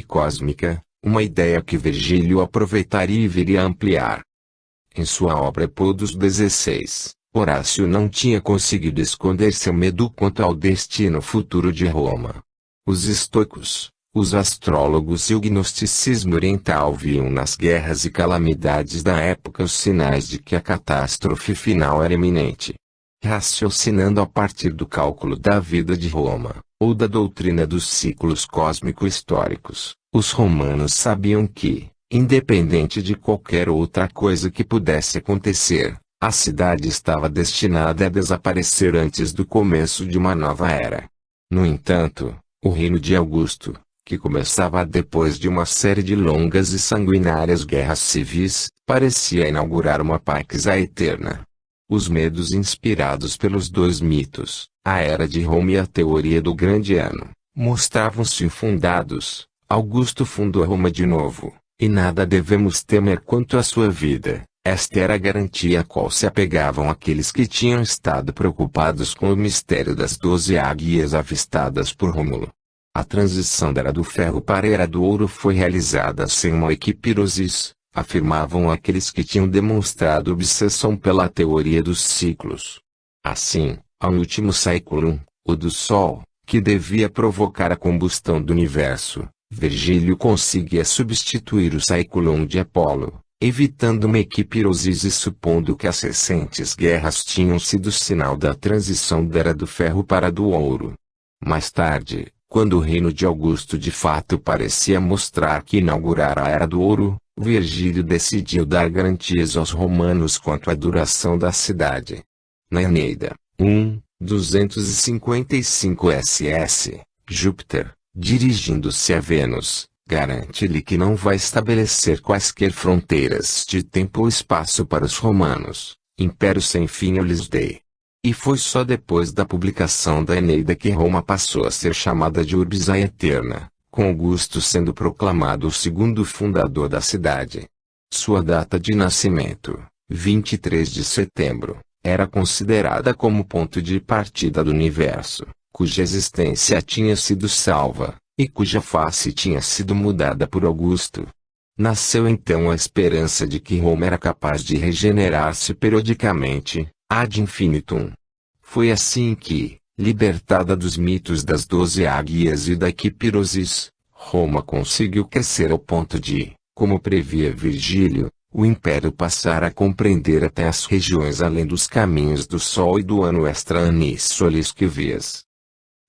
Cósmica, uma ideia que Virgílio aproveitaria e viria a ampliar. Em sua obra Epódos 16, Horácio não tinha conseguido esconder seu medo quanto ao destino futuro de Roma. Os estoicos, os astrólogos e o gnosticismo oriental viam nas guerras e calamidades da época os sinais de que a catástrofe final era iminente. Raciocinando a partir do cálculo da vida de Roma, ou da doutrina dos ciclos cósmico-históricos, os romanos sabiam que, independente de qualquer outra coisa que pudesse acontecer, a cidade estava destinada a desaparecer antes do começo de uma nova era. No entanto, o reino de Augusto, que começava depois de uma série de longas e sanguinárias guerras civis, parecia inaugurar uma pax eterna. Os medos inspirados pelos dois mitos, a Era de Roma e a teoria do Grande Ano, mostravam-se infundados. Augusto fundou Roma de novo, e nada devemos temer quanto à sua vida. Esta era a garantia a qual se apegavam aqueles que tinham estado preocupados com o mistério das 12 águias avistadas por Rômulo. A transição da Era do Ferro para a Era do Ouro foi realizada sem uma equipirosis, afirmavam aqueles que tinham demonstrado obsessão pela teoria dos ciclos. Assim, ao último século, o do Sol, que devia provocar a combustão do universo, Virgílio conseguia substituir o século de Apolo, evitando uma equipirosis e supondo que as recentes guerras tinham sido sinal da transição da Era do Ferro para a do Ouro. Mais tarde, quando o reino de Augusto de fato parecia mostrar que inaugurara a Era do Ouro, Virgílio decidiu dar garantias aos romanos quanto à duração da cidade. Na Eneida, 255 ss, Júpiter, dirigindo-se a Vênus, garante-lhe que não vai estabelecer quaisquer fronteiras de tempo ou espaço para os romanos, império sem fim eu lhes dei. E foi só depois da publicação da Eneida que Roma passou a ser chamada de Urbis Aeterna, com Augusto sendo proclamado o segundo fundador da cidade. Sua data de nascimento, 23 de setembro, era considerada como ponto de partida do universo, cuja existência tinha sido salva, e cuja face tinha sido mudada por Augusto. Nasceu então a esperança de que Roma era capaz de regenerar-se periodicamente, ad infinitum. Foi assim que, libertada dos mitos das 12 águias e da equipirosis, Roma conseguiu crescer ao ponto de, como previa Virgílio, o império passar a compreender até as regiões além dos caminhos do Sol e do ano extra annis solis que vias.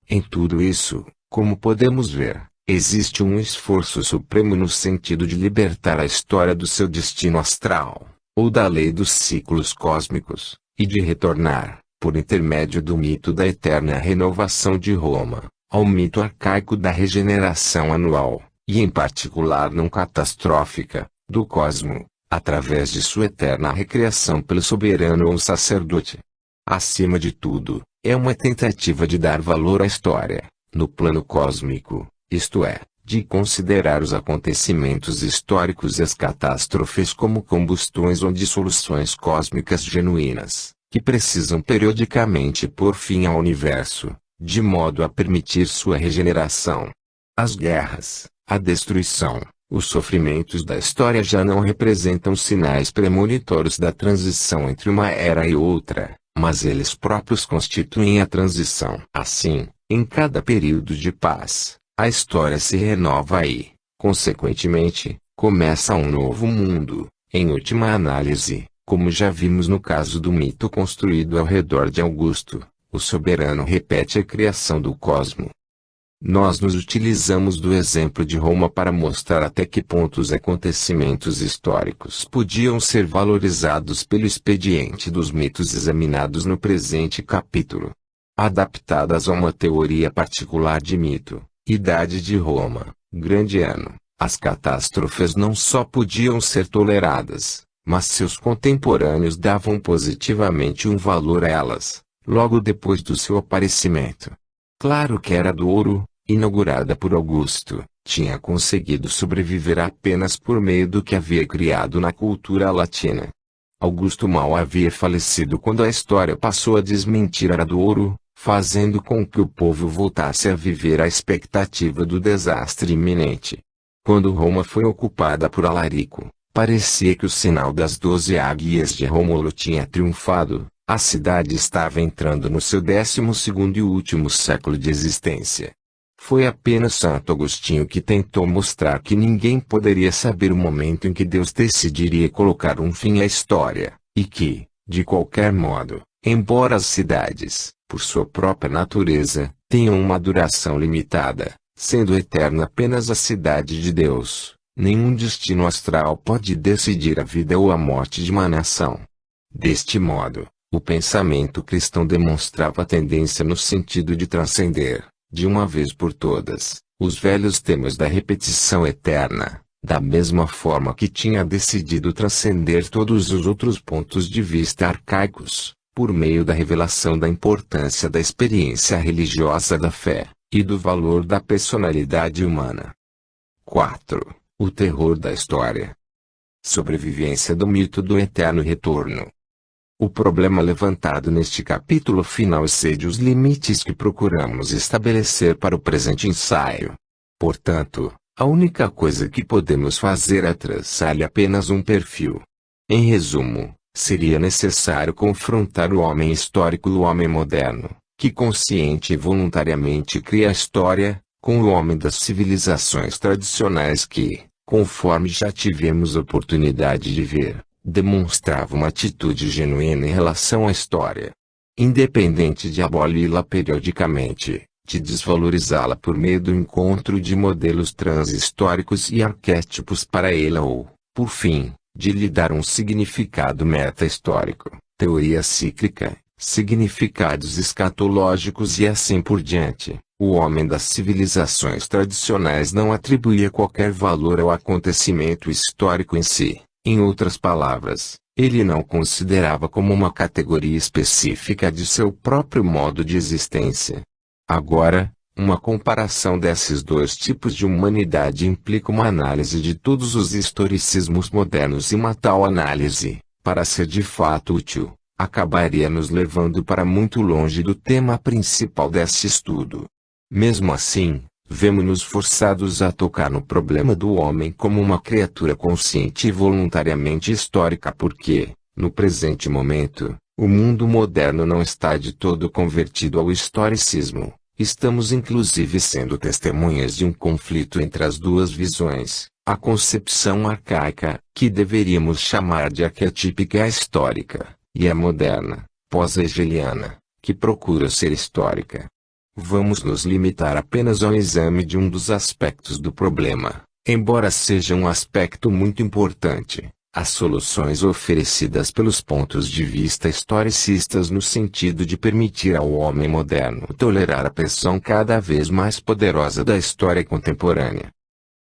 Em tudo isso, como podemos ver, existe um esforço supremo no sentido de libertar a história do seu destino astral, ou da lei dos ciclos cósmicos, e de retornar, por intermédio do mito da eterna renovação de Roma, ao mito arcaico da regeneração anual, e em particular não catastrófica, do cosmo, através de sua eterna recriação pelo soberano ou sacerdote. Acima de tudo, é uma tentativa de dar valor à história, no plano cósmico, isto é, de considerar os acontecimentos históricos e as catástrofes como combustões ou dissoluções cósmicas genuínas, que precisam periodicamente pôr fim ao universo, de modo a permitir sua regeneração. As guerras, a destruição, os sofrimentos da história já não representam sinais premonitórios da transição entre uma era e outra, mas eles próprios constituem a transição. Assim, em cada período de paz, a história se renova e, consequentemente, começa um novo mundo. Em última análise, como já vimos no caso do mito construído ao redor de Augusto, o soberano repete a criação do cosmo. Nós nos utilizamos do exemplo de Roma para mostrar até que ponto os acontecimentos históricos podiam ser valorizados pelo expediente dos mitos examinados no presente capítulo. Adaptadas a uma teoria particular de mito, idade de Roma, grande ano, as catástrofes não só podiam ser toleradas, mas seus contemporâneos davam positivamente um valor a elas, logo depois do seu aparecimento. Claro que a Era do Ouro, inaugurada por Augusto, tinha conseguido sobreviver apenas por meio do que havia criado na cultura latina. Augusto mal havia falecido quando a história passou a desmentir a Era do Ouro, fazendo com que o povo voltasse a viver a expectativa do desastre iminente. Quando Roma foi ocupada por Alarico, parecia que o sinal das 12 águias de Rômulo tinha triunfado. A cidade estava entrando no seu 12º e último século de existência. Foi apenas Santo Agostinho que tentou mostrar que ninguém poderia saber o momento em que Deus decidiria colocar um fim à história, e que, de qualquer modo, embora as cidades, por sua própria natureza, tenham uma duração limitada, sendo eterna apenas a cidade de Deus, nenhum destino astral pode decidir a vida ou a morte de uma nação. Deste modo, o pensamento cristão demonstrava tendência no sentido de transcender, de uma vez por todas, os velhos temas da repetição eterna, da mesma forma que tinha decidido transcender todos os outros pontos de vista arcaicos, por meio da revelação da importância da experiência religiosa da fé, e do valor da personalidade humana. 4. O terror da história. Sobrevivência do mito do eterno retorno. O problema levantado neste capítulo final excede os limites que procuramos estabelecer para o presente ensaio. Portanto, a única coisa que podemos fazer é traçar-lhe apenas um perfil. Em resumo, seria necessário confrontar o homem histórico e o homem moderno, que consciente e voluntariamente cria a história, com o homem das civilizações tradicionais que, conforme já tivemos oportunidade de ver, demonstrava uma atitude genuína em relação à história. Independente de aboli-la periodicamente, de desvalorizá-la por meio do encontro de modelos transhistóricos e arquétipos para ela ou, por fim, de lhe dar um significado meta-histórico, teoria cíclica, significados escatológicos e assim por diante. O homem das civilizações tradicionais não atribuía qualquer valor ao acontecimento histórico em si. Em outras palavras, ele não considerava como uma categoria específica de seu próprio modo de existência. Agora, uma comparação desses dois tipos de humanidade implica uma análise de todos os historicismos modernos e uma tal análise, para ser de fato útil, acabaria nos levando para muito longe do tema principal desse estudo. Mesmo assim, vemo-nos forçados a tocar no problema do homem como uma criatura consciente e voluntariamente histórica porque, no presente momento, o mundo moderno não está de todo convertido ao historicismo. Estamos inclusive sendo testemunhas de um conflito entre as duas visões, a concepção arcaica, que deveríamos chamar de arquetípica histórica, e a moderna, pós-hegeliana, que procura ser histórica. Vamos nos limitar apenas ao exame de um dos aspectos do problema, embora seja um aspecto muito importante, as soluções oferecidas pelos pontos de vista historicistas no sentido de permitir ao homem moderno tolerar a pressão cada vez mais poderosa da história contemporânea.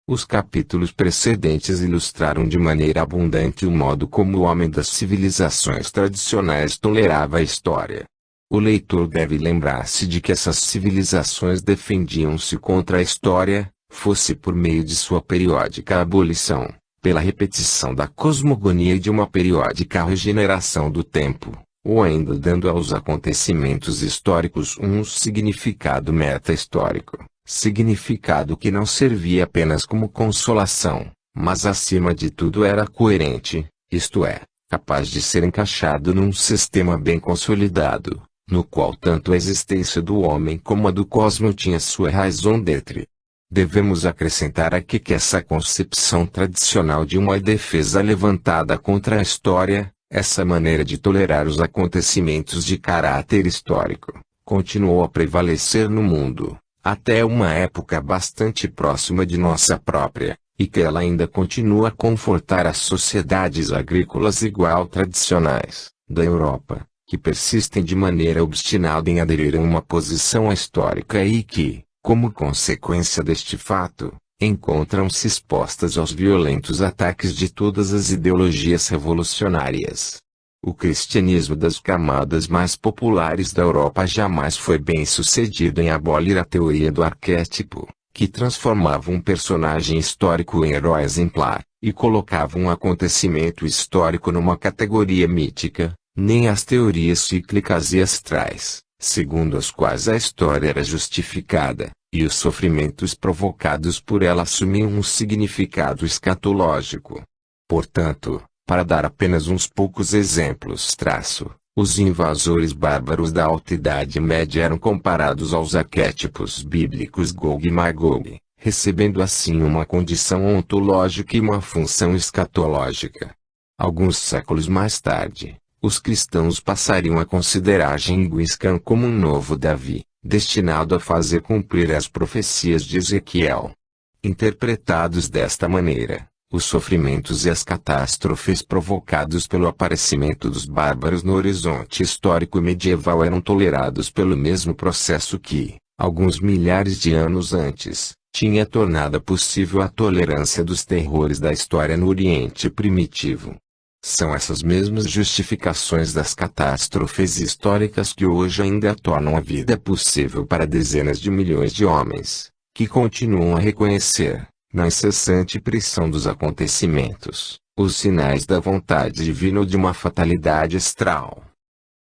Os capítulos precedentes ilustraram de maneira abundante o modo como o homem das civilizações tradicionais tolerava a história. O leitor deve lembrar-se de que essas civilizações defendiam-se contra a história, fosse por meio de sua periódica abolição, pela repetição da cosmogonia e de uma periódica regeneração do tempo, ou ainda dando aos acontecimentos históricos um significado meta-histórico, significado que não servia apenas como consolação, mas acima de tudo era coerente, isto é, capaz de ser encaixado num sistema bem consolidado, no qual tanto a existência do homem como a do cosmos tinha sua raison d'être. Devemos acrescentar aqui que essa concepção tradicional de uma defesa levantada contra a história, essa maneira de tolerar os acontecimentos de caráter histórico, continuou a prevalecer no mundo, até uma época bastante próxima de nossa própria, e que ela ainda continua a confortar as sociedades agrícolas igual tradicionais, da Europa, que persistem de maneira obstinada em aderir a uma posição histórica e que, como consequência deste fato, encontram-se expostas aos violentos ataques de todas as ideologias revolucionárias. O cristianismo das camadas mais populares da Europa jamais foi bem sucedido em abolir a teoria do arquétipo, que transformava um personagem histórico em herói exemplar, e colocava um acontecimento histórico numa categoria mítica, nem as teorias cíclicas e astrais, segundo as quais a história era justificada, e os sofrimentos provocados por ela assumiam um significado escatológico. Portanto, para dar apenas uns poucos exemplos, os invasores bárbaros da Alta Idade Média eram comparados aos arquétipos bíblicos Gog e Magog, recebendo assim uma condição ontológica e uma função escatológica. Alguns séculos mais tarde, os cristãos passariam a considerar Gengis Khan como um novo Davi, destinado a fazer cumprir as profecias de Ezequiel. Interpretados desta maneira, os sofrimentos e as catástrofes provocados pelo aparecimento dos bárbaros no horizonte histórico medieval eram tolerados pelo mesmo processo que, alguns milhares de anos antes, tinha tornado possível a tolerância dos terrores da história no Oriente primitivo. São essas mesmas justificações das catástrofes históricas que hoje ainda tornam a vida possível para dezenas de milhões de homens, que continuam a reconhecer, na incessante pressão dos acontecimentos, os sinais da vontade divina ou de uma fatalidade astral.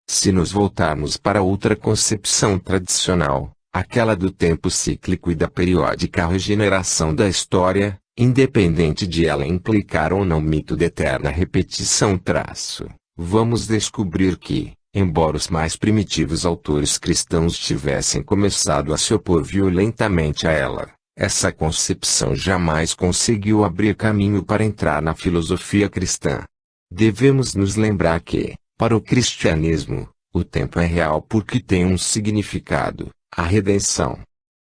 Se nos voltarmos para outra concepção tradicional, aquela do tempo cíclico e da periódica regeneração da história, independente de ela implicar ou não mito de eterna repetição, vamos descobrir que, embora os mais primitivos autores cristãos tivessem começado a se opor violentamente a ela, essa concepção jamais conseguiu abrir caminho para entrar na filosofia cristã. Devemos nos lembrar que, para o cristianismo, o tempo é real porque tem um significado, a redenção.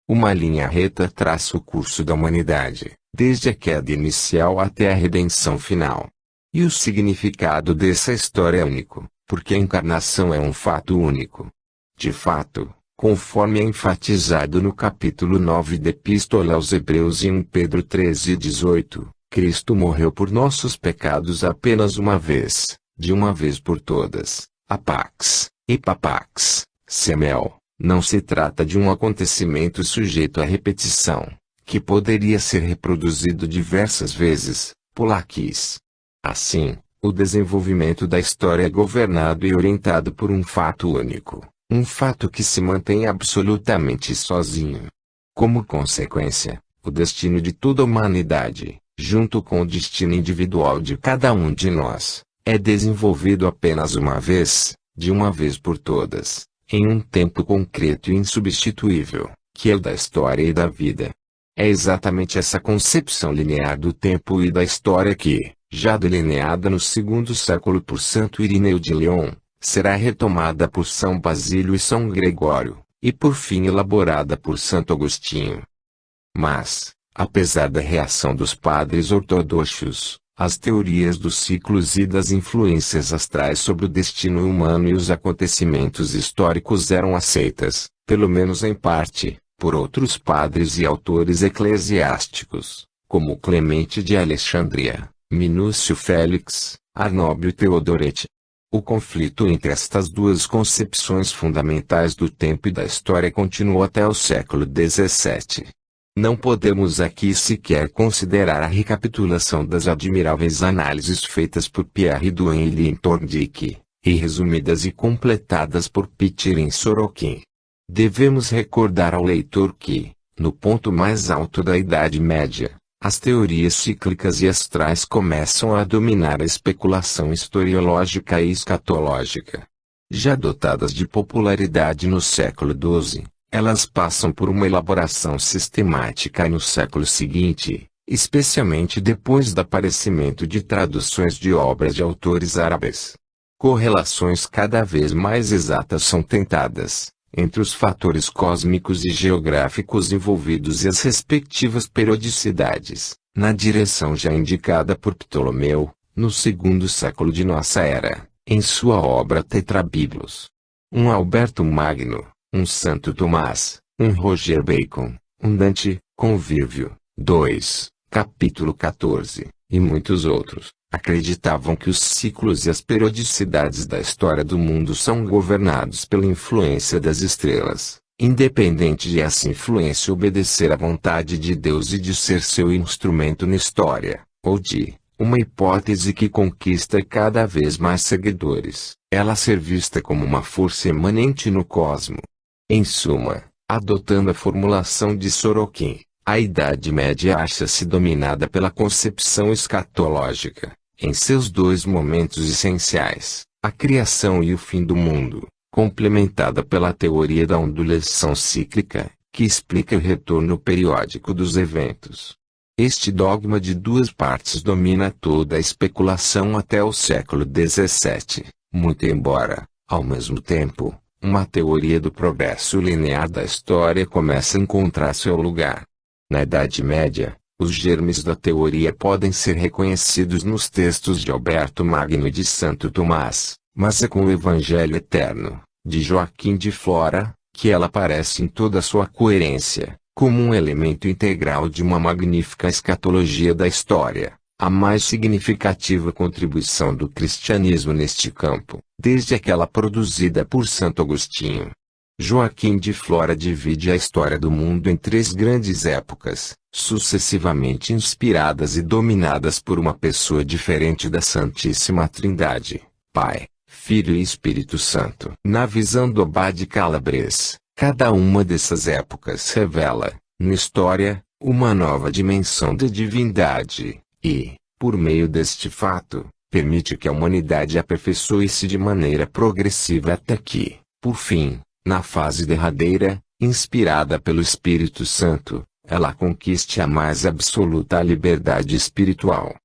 Uma linha reta traça o curso da humanidade, desde a queda inicial até a redenção final. E o significado dessa história é único, porque a encarnação é um fato único. De fato, conforme é enfatizado no capítulo 9 da Epístola aos Hebreus e 1 Pedro 13:18, Cristo morreu por nossos pecados apenas uma vez, de uma vez por todas, apax, e papax, semel. Não se trata de um acontecimento sujeito à repetição, que poderia ser reproduzido diversas vezes, polaquis. Assim, o desenvolvimento da história é governado e orientado por um fato único, um fato que se mantém absolutamente sozinho. Como consequência, o destino de toda a humanidade, junto com o destino individual de cada um de nós, é desenvolvido apenas uma vez, de uma vez por todas, em um tempo concreto e insubstituível, que é o da história e da vida. É exatamente essa concepção linear do tempo e da história que, já delineada no segundo século por Santo Irineu de Lyon, será retomada por São Basílio e São Gregório, e por fim elaborada por Santo Agostinho. Mas, apesar da reação dos padres ortodoxos, as teorias dos ciclos e das influências astrais sobre o destino humano e os acontecimentos históricos eram aceitas, pelo menos em parte, por outros padres e autores eclesiásticos, como Clemente de Alexandria, Minúcio Félix, Arnóbio Teodoret. O conflito entre estas duas concepções fundamentais do tempo e da história continuou até o século XVII. Não podemos aqui sequer considerar a recapitulação das admiráveis análises feitas por Pierre Duhem em Thorndike, e resumidas e completadas por Pittirin Sorokin. Devemos recordar ao leitor que, no ponto mais alto da Idade Média, as teorias cíclicas e astrais começam a dominar a especulação historiológica e escatológica. Já dotadas de popularidade no século XII, elas passam por uma elaboração sistemática no século seguinte, especialmente depois do aparecimento de traduções de obras de autores árabes. Correlações cada vez mais exatas são tentadas, entre os fatores cósmicos e geográficos envolvidos e as respectivas periodicidades, na direção já indicada por Ptolomeu, no segundo século de nossa era, em sua obra Tetrabiblos. Um Alberto Magno, um Santo Tomás, um Roger Bacon, um Dante, Convívio, 2, capítulo 14, e muitos outros, acreditavam que os ciclos e as periodicidades da história do mundo são governados pela influência das estrelas, independente de essa influência obedecer à vontade de Deus e de ser seu instrumento na história, ou de, uma hipótese que conquista cada vez mais seguidores, ela ser vista como uma força emanente no cosmo. Em suma, Adotando a formulação de Sorokin, a Idade Média acha-se dominada pela concepção escatológica, em seus dois momentos essenciais, a criação e o fim do mundo, complementada pela teoria da ondulação cíclica, que explica o retorno periódico dos eventos. Este dogma de duas partes domina toda a especulação até o século XVII, muito embora, ao mesmo tempo, uma teoria do progresso linear da história comece a encontrar seu lugar. Na Idade Média, os germes da teoria podem ser reconhecidos nos textos de Alberto Magno e de Santo Tomás, mas é com o Evangelho Eterno, de Joaquim de Flora, que ela aparece em toda a sua coerência, como um elemento integral de uma magnífica escatologia da história, a mais significativa contribuição do cristianismo neste campo, desde aquela produzida por Santo Agostinho. Joaquim de Flora divide a história do mundo em três grandes épocas, sucessivamente inspiradas e dominadas por uma pessoa diferente da Santíssima Trindade, Pai, Filho e Espírito Santo. Na visão do Abade Calabres, cada uma dessas épocas revela, na história, uma nova dimensão de divindade, e, por meio deste fato, permite que a humanidade aperfeiçoe-se de maneira progressiva até que, por fim, na fase derradeira, inspirada pelo Espírito Santo, ela conquiste a mais absoluta liberdade espiritual.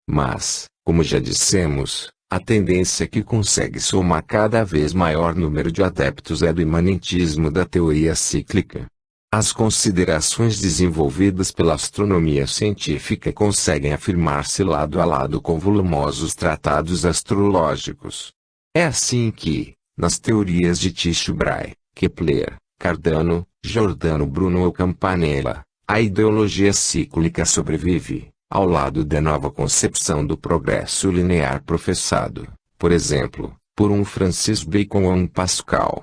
Mas, como já dissemos, a tendência que consegue somar cada vez maior número de adeptos é do imanentismo da teoria cíclica. As considerações desenvolvidas pela astronomia científica conseguem afirmar-se lado a lado com volumosos tratados astrológicos. É assim que, nas teorias de Tycho Brahe, Kepler, Cardano, Giordano Bruno ou Campanella, a ideologia cíclica sobrevive, ao lado da nova concepção do progresso linear professado, por exemplo, por um Francis Bacon ou um Pascal.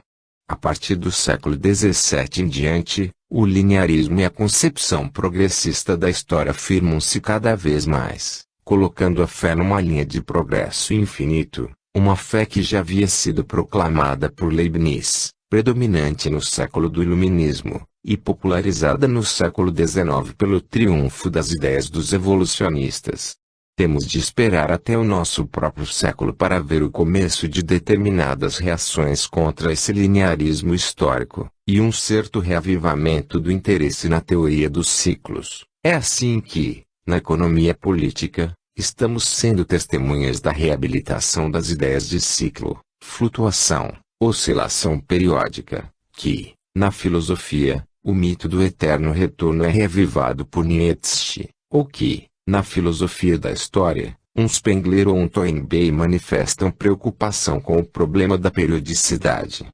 A partir do século XVII em diante, o linearismo e a concepção progressista da história afirmam-se cada vez mais, colocando a fé numa linha de progresso infinito, uma fé que já havia sido proclamada por Leibniz, predominante no século do Iluminismo, e popularizada no século XIX pelo triunfo das ideias dos evolucionistas. Temos de esperar até o nosso próprio século para ver o começo de determinadas reações contra esse linearismo histórico, e um certo reavivamento do interesse na teoria dos ciclos. É assim que, na economia política, estamos sendo testemunhas da reabilitação das ideias de ciclo, flutuação, oscilação periódica, que, na filosofia, o mito do eterno retorno é reavivado por Nietzsche, ou que, na filosofia da história, um Spengler ou um Toynbee manifestam preocupação com o problema da periodicidade.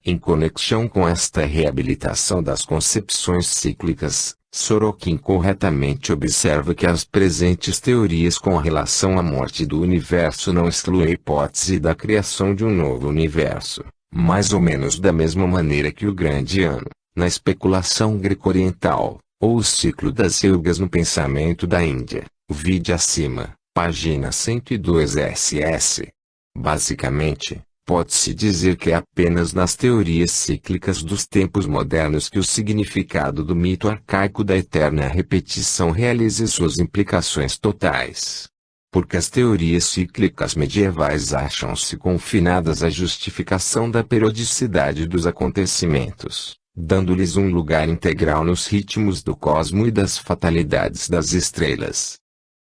Em conexão com esta reabilitação das concepções cíclicas, Sorokin corretamente observa que as presentes teorias com relação à morte do universo não excluem a hipótese da criação de um novo universo, mais ou menos da mesma maneira que o grande ano, na especulação greco-oriental, ou o ciclo das yugas no pensamento da Índia. Vide acima, página 102 SS. Basicamente, pode-se dizer que é apenas nas teorias cíclicas dos tempos modernos que o significado do mito arcaico da eterna repetição realiza suas implicações totais. Porque as teorias cíclicas medievais acham-se confinadas à justificação da periodicidade dos acontecimentos, dando-lhes um lugar integral nos ritmos do cosmo e das fatalidades das estrelas.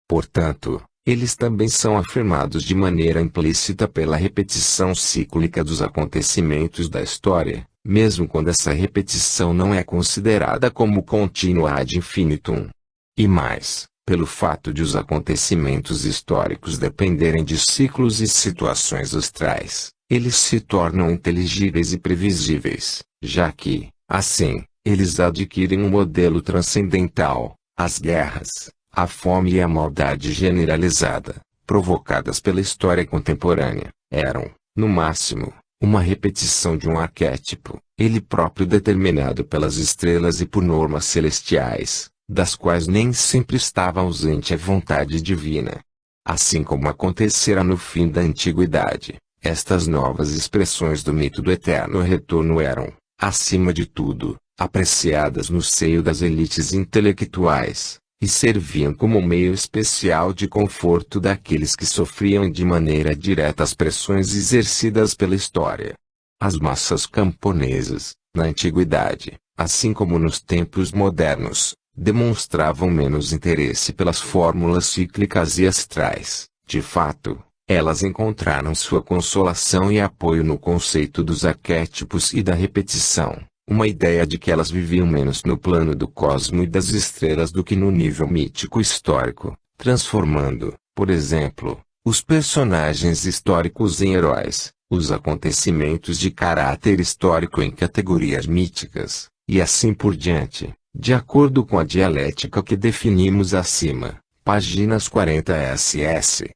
Portanto, eles também são afirmados de maneira implícita pela repetição cíclica dos acontecimentos da história, mesmo quando essa repetição não é considerada como contínua ad infinitum. E mais, pelo fato de os acontecimentos históricos dependerem de ciclos e situações astrais, eles se tornam inteligíveis e previsíveis, já que, assim, eles adquirem um modelo transcendental. As guerras, a fome e a maldade generalizada, provocadas pela história contemporânea, eram, no máximo, uma repetição de um arquétipo, ele próprio determinado pelas estrelas e por normas celestiais, das quais nem sempre estava ausente a vontade divina. Assim como acontecera no fim da antiguidade, estas novas expressões do mito do eterno retorno eram, acima de tudo, apreciadas no seio das elites intelectuais, e serviam como meio especial de conforto daqueles que sofriam de maneira direta as pressões exercidas pela história. As massas camponesas, na antiguidade, assim como nos tempos modernos, demonstravam menos interesse pelas fórmulas cíclicas e astrais. De fato, elas encontraram sua consolação e apoio no conceito dos arquétipos e da repetição, uma ideia de que elas viviam menos no plano do cosmo e das estrelas do que no nível mítico histórico, transformando, por exemplo, os personagens históricos em heróis, os acontecimentos de caráter histórico em categorias míticas, e assim por diante, de acordo com a dialética que definimos acima, páginas 40 ss.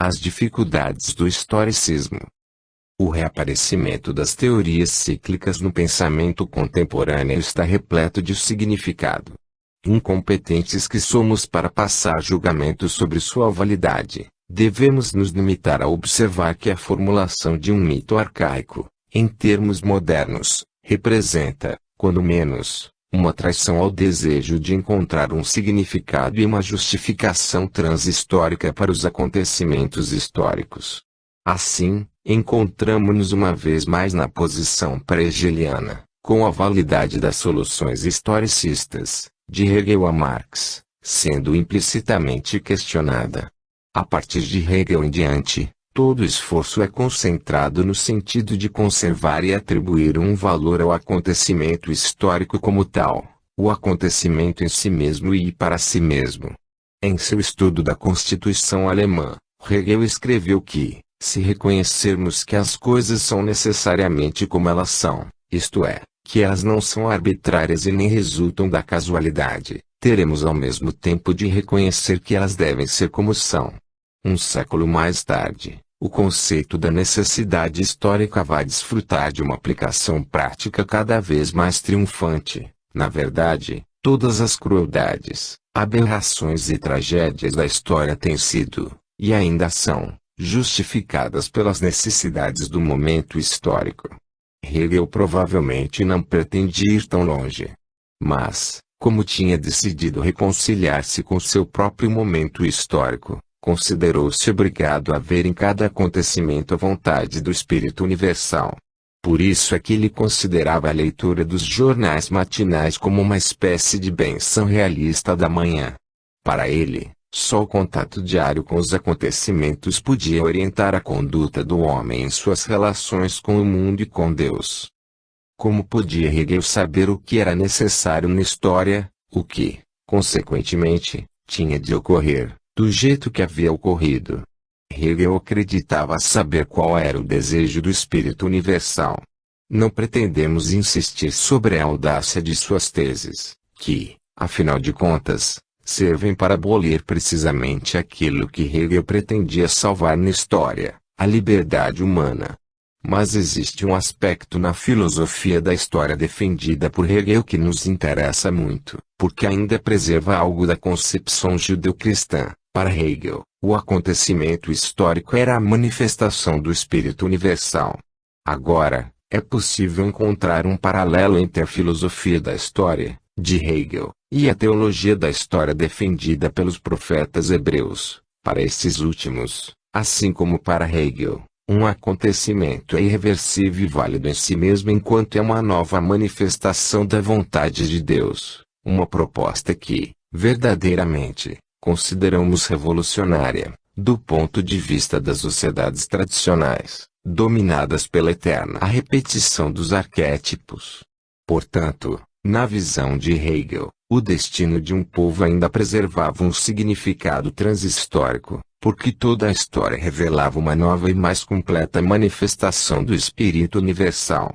As dificuldades do historicismo. O reaparecimento das teorias cíclicas no pensamento contemporâneo está repleto de significado. Incompetentes que somos para passar julgamento sobre sua validade, devemos nos limitar a observar que a formulação de um mito arcaico, em termos modernos, representa, quando menos, uma traição ao desejo de encontrar um significado e uma justificação transhistórica para os acontecimentos históricos. Assim, encontramo-nos uma vez mais na posição pré-hegeliana, com a validade das soluções historicistas, de Hegel a Marx, sendo implicitamente questionada. A partir de Hegel em diante, todo esforço é concentrado no sentido de conservar e atribuir um valor ao acontecimento histórico como tal, o acontecimento em si mesmo e para si mesmo. Em seu estudo da Constituição Alemã, Hegel escreveu que, se reconhecermos que as coisas são necessariamente como elas são, isto é, que elas não são arbitrárias e nem resultam da casualidade, teremos ao mesmo tempo de reconhecer que elas devem ser como são. Um século mais tarde, o conceito da necessidade histórica vai desfrutar de uma aplicação prática cada vez mais triunfante. Na verdade, todas as crueldades, aberrações e tragédias da história têm sido, e ainda são, justificadas pelas necessidades do momento histórico. Hegel provavelmente não pretendia ir tão longe. Mas, como tinha decidido reconciliar-se com seu próprio momento histórico, considerou-se obrigado a ver em cada acontecimento a vontade do Espírito Universal. Por isso é que ele considerava a leitura dos jornais matinais como uma espécie de benção realista da manhã. Para ele, só o contato diário com os acontecimentos podia orientar a conduta do homem em suas relações com o mundo e com Deus. Como podia Hegel saber o que era necessário na história, o que, consequentemente, tinha de ocorrer, do jeito que havia ocorrido? Hegel acreditava saber qual era o desejo do Espírito Universal. Não pretendemos insistir sobre a audácia de suas teses, que, afinal de contas, servem para abolir precisamente aquilo que Hegel pretendia salvar na história, a liberdade humana. Mas existe um aspecto na filosofia da história defendida por Hegel que nos interessa muito, porque ainda preserva algo da concepção judeu-cristã. Para Hegel, o acontecimento histórico era a manifestação do Espírito Universal. Agora, é possível encontrar um paralelo entre a filosofia da história, de Hegel, e a teologia da história defendida pelos profetas hebreus. Para esses últimos, assim como para Hegel, um acontecimento é irreversível e válido em si mesmo enquanto é uma nova manifestação da vontade de Deus, uma proposta que, verdadeiramente, consideramos revolucionária, do ponto de vista das sociedades tradicionais, dominadas pela eterna repetição dos arquétipos. Portanto, na visão de Hegel, o destino de um povo ainda preservava um significado transhistórico, porque toda a história revelava uma nova e mais completa manifestação do Espírito Universal.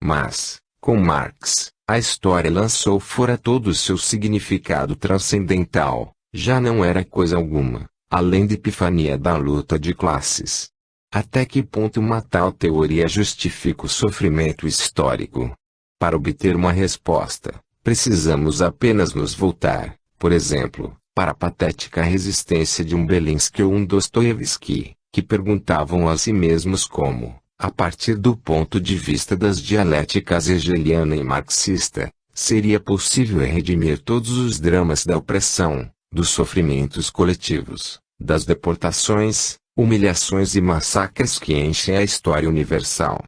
Mas, com Marx, a história lançou fora todo o seu significado transcendental. Já não era coisa alguma, além de epifania da luta de classes. Até que ponto uma tal teoria justifica o sofrimento histórico? Para obter uma resposta, precisamos apenas nos voltar, por exemplo, para a patética resistência de um Belinsky ou um Dostoiévski, que perguntavam a si mesmos como, A partir do ponto de vista das dialéticas hegeliana e marxista, seria possível redimir todos os dramas da opressão, dos sofrimentos coletivos, das deportações, humilhações e massacres que enchem a história universal.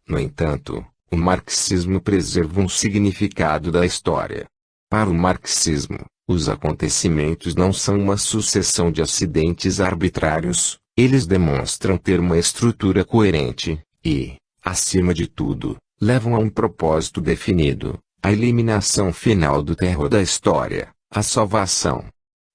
No entanto, o marxismo preserva um significado da história. Para o marxismo, os acontecimentos não são uma sucessão de acidentes arbitrários, eles demonstram ter uma estrutura coerente, e, acima de tudo, levam a um propósito definido, a eliminação final do terror da história, a salvação.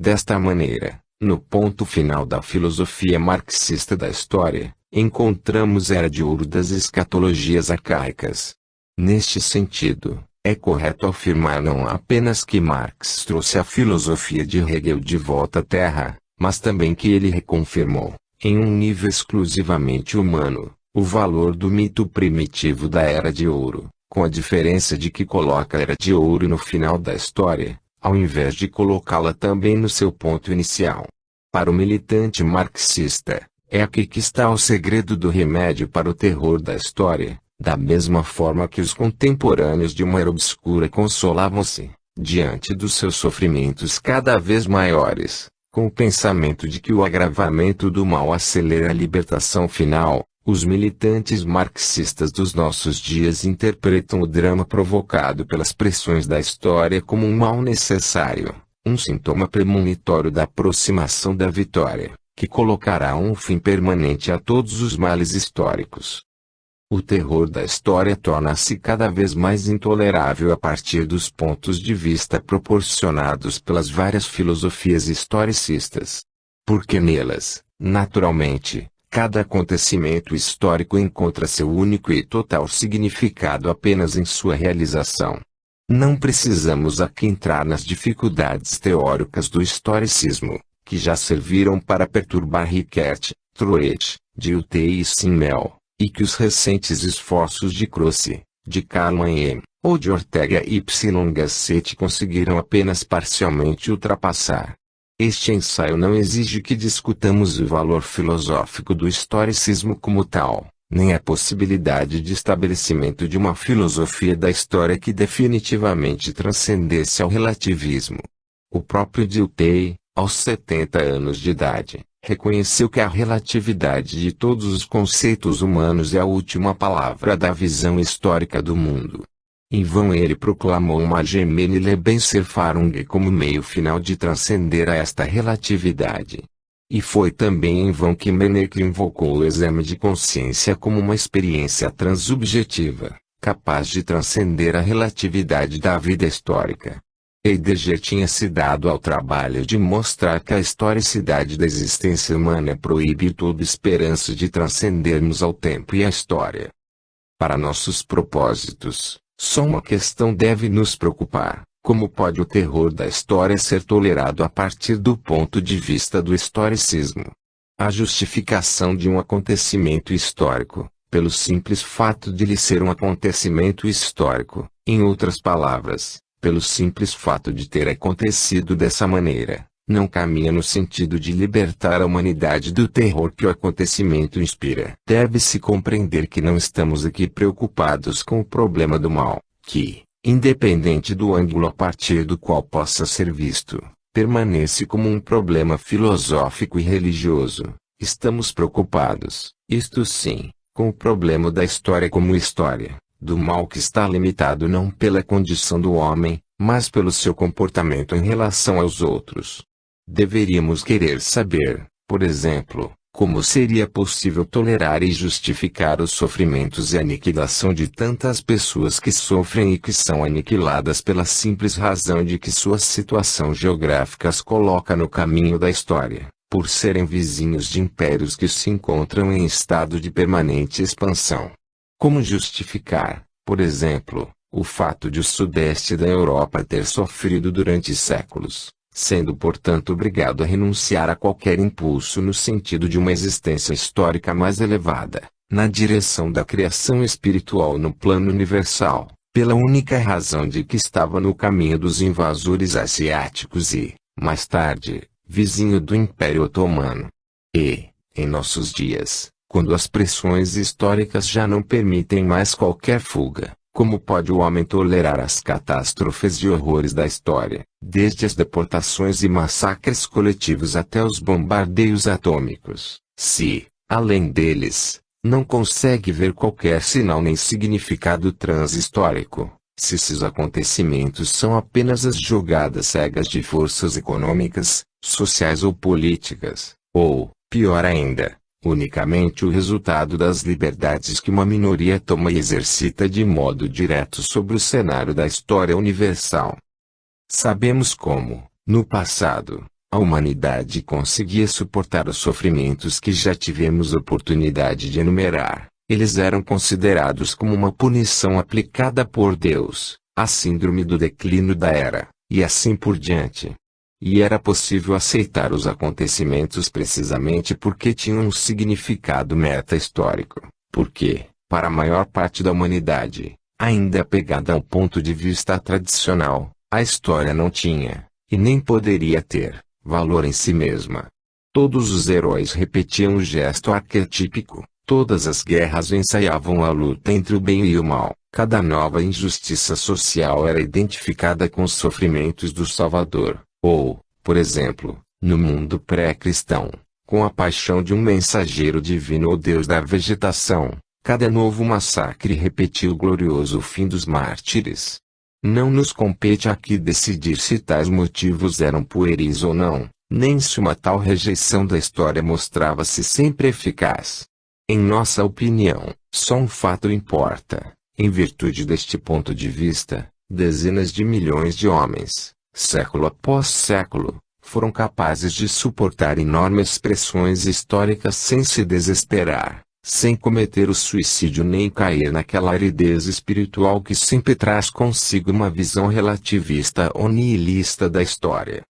Desta maneira, no ponto final da filosofia marxista da história, encontramos a era de ouro das escatologias arcaicas. Neste sentido, é correto afirmar não apenas que Marx trouxe a filosofia de Hegel de volta à Terra, mas também que ele reconfirmou, em um nível exclusivamente humano, o valor do mito primitivo da Era de Ouro, com a diferença de que coloca a Era de Ouro no final da história, ao invés de colocá-la também no seu ponto inicial. Para o militante marxista, é aqui que está o segredo do remédio para o terror da história, da mesma forma que os contemporâneos de uma era obscura consolavam-se, diante dos seus sofrimentos cada vez maiores, com o pensamento de que o agravamento do mal acelera a libertação final. Os militantes marxistas dos nossos dias interpretam o drama provocado pelas pressões da história como um mal necessário, um sintoma premonitório da aproximação da vitória, que colocará um fim permanente a todos os males históricos. O terror da história torna-se cada vez mais intolerável a partir dos pontos de vista proporcionados pelas várias filosofias historicistas. Porque nelas, naturalmente, cada acontecimento histórico encontra seu único e total significado apenas em sua realização. Não precisamos aqui entrar nas dificuldades teóricas do historicismo, que já serviram para perturbar Rickert, Troet, Dilthey e Simmel, e que os recentes esforços de Croce, de Kahneman M., ou de Ortega y Gasset conseguiram apenas parcialmente ultrapassar. Este ensaio não exige que discutamos o valor filosófico do historicismo como tal, nem a possibilidade de estabelecimento de uma filosofia da história que definitivamente transcendesse ao relativismo. O próprio Dilthey, aos 70 anos de idade, reconheceu que a relatividade de todos os conceitos humanos é a última palavra da visão histórica do mundo. Em vão ele proclamou uma Gemene Lebensverfahrung como meio final de transcender a esta relatividade. E foi também em vão que Menneke invocou o exame de consciência como uma experiência transsubjetiva, capaz de transcender a relatividade da vida histórica. Heidegger tinha se dado ao trabalho de mostrar que a historicidade da existência humana proíbe toda esperança de transcendermos ao tempo e à história. Para nossos propósitos, só uma questão deve nos preocupar: como pode o terror da história ser tolerado a partir do ponto de vista do historicismo? A justificação de um acontecimento histórico, pelo simples fato de lhe ser um acontecimento histórico, em outras palavras, pelo simples fato de ter acontecido dessa maneira, não caminha no sentido de libertar a humanidade do terror que o acontecimento inspira. Deve-se compreender que não estamos aqui preocupados com o problema do mal, que, independente do ângulo a partir do qual possa ser visto, permanece como um problema filosófico e religioso. Estamos preocupados, isto sim, com o problema da história como história, do mal que está limitado não pela condição do homem, mas pelo seu comportamento em relação aos outros. Deveríamos querer saber, por exemplo, como seria possível tolerar e justificar os sofrimentos e a aniquilação de tantas pessoas que sofrem e que são aniquiladas pela simples razão de que sua situação geográfica as coloca no caminho da história, por serem vizinhos de impérios que se encontram em estado de permanente expansão. Como justificar, por exemplo, o fato de o sudeste da Europa ter sofrido durante séculos, sendo portanto obrigado a renunciar a qualquer impulso no sentido de uma existência histórica mais elevada, na direção da criação espiritual no plano universal, pela única razão de que estava no caminho dos invasores asiáticos e, mais tarde, vizinho do Império Otomano. E, em nossos dias, Quando as pressões históricas já não permitem mais qualquer fuga, como pode o homem tolerar as catástrofes e horrores da história, desde as deportações e massacres coletivos até os bombardeios atômicos, se, além deles, não consegue ver qualquer sinal nem significado transhistórico? Se esses acontecimentos são apenas as jogadas cegas de forças econômicas, sociais ou políticas, ou, pior ainda, unicamente o resultado das liberdades que uma minoria toma e exercita de modo direto sobre o cenário da história universal. Sabemos como, no passado, a humanidade conseguia suportar os sofrimentos que já tivemos oportunidade de enumerar. Eles eram considerados como uma punição aplicada por Deus, a síndrome do declínio da era, e assim por diante. E era possível aceitar os acontecimentos precisamente porque tinham um significado meta-histórico, porque, para a maior parte da humanidade, ainda apegada ao ponto de vista tradicional, a história não tinha, e nem poderia ter, valor em si mesma. Todos os heróis repetiam o gesto arquetípico. Todas as guerras ensaiavam a luta entre o bem e o mal. Cada nova injustiça social era identificada com os sofrimentos do Salvador, ou, por exemplo, no mundo pré-cristão, com a paixão de um mensageiro divino ou Deus da vegetação. Cada novo massacre repetia o glorioso fim dos mártires. Não nos compete aqui decidir se tais motivos eram pueris ou não, nem se uma tal rejeição da história mostrava-se sempre eficaz. Em nossa opinião, só um fato importa. Em virtude deste ponto de vista, dezenas de milhões de homens, século após século, foram capazes de suportar enormes pressões históricas sem se desesperar, sem cometer o suicídio nem cair naquela aridez espiritual que sempre traz consigo uma visão relativista ou nihilista da história.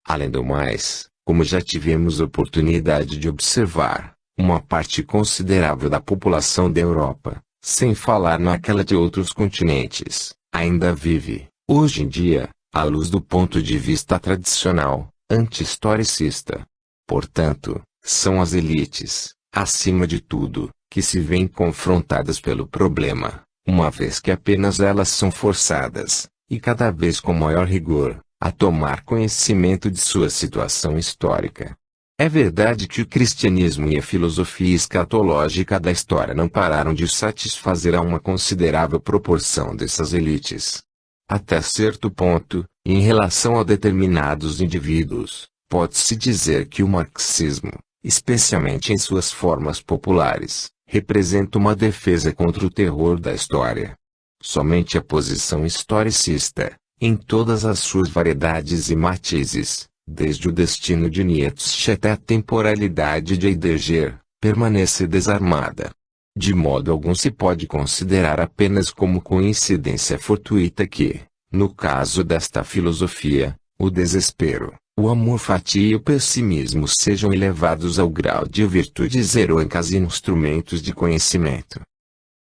Além do mais, como já tivemos oportunidade de observar, uma parte considerável da população da Europa, sem falar naquela de outros continentes, ainda vive, hoje em dia, à luz do ponto de vista tradicional, anti-historicista. Portanto, são as elites, acima de tudo, que se veem confrontadas pelo problema, uma vez que apenas elas são forçadas, e cada vez com maior rigor, a tomar conhecimento de sua situação histórica. É verdade que o cristianismo e a filosofia escatológica da história não pararam de satisfazer a uma considerável proporção dessas elites. Até certo ponto, em relação a determinados indivíduos, pode-se dizer que o marxismo, especialmente em suas formas populares, representa uma defesa contra o terror da história. Somente a posição historicista, em todas as suas variedades e matizes, desde o destino de Nietzsche até a temporalidade de Heidegger, permanece desarmada. De modo algum se pode considerar apenas como coincidência fortuita que, no caso desta filosofia, o desespero, o amor fati e o pessimismo sejam elevados ao grau de virtudes heroicas e instrumentos de conhecimento.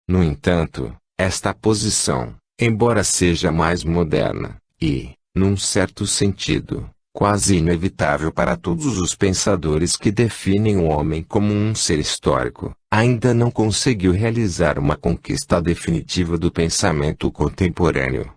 No entanto, esta posição, embora seja mais moderna, e, num certo sentido, quase inevitável para todos os pensadores que definem o homem como um ser histórico, ainda não conseguiu realizar uma conquista definitiva do pensamento contemporâneo.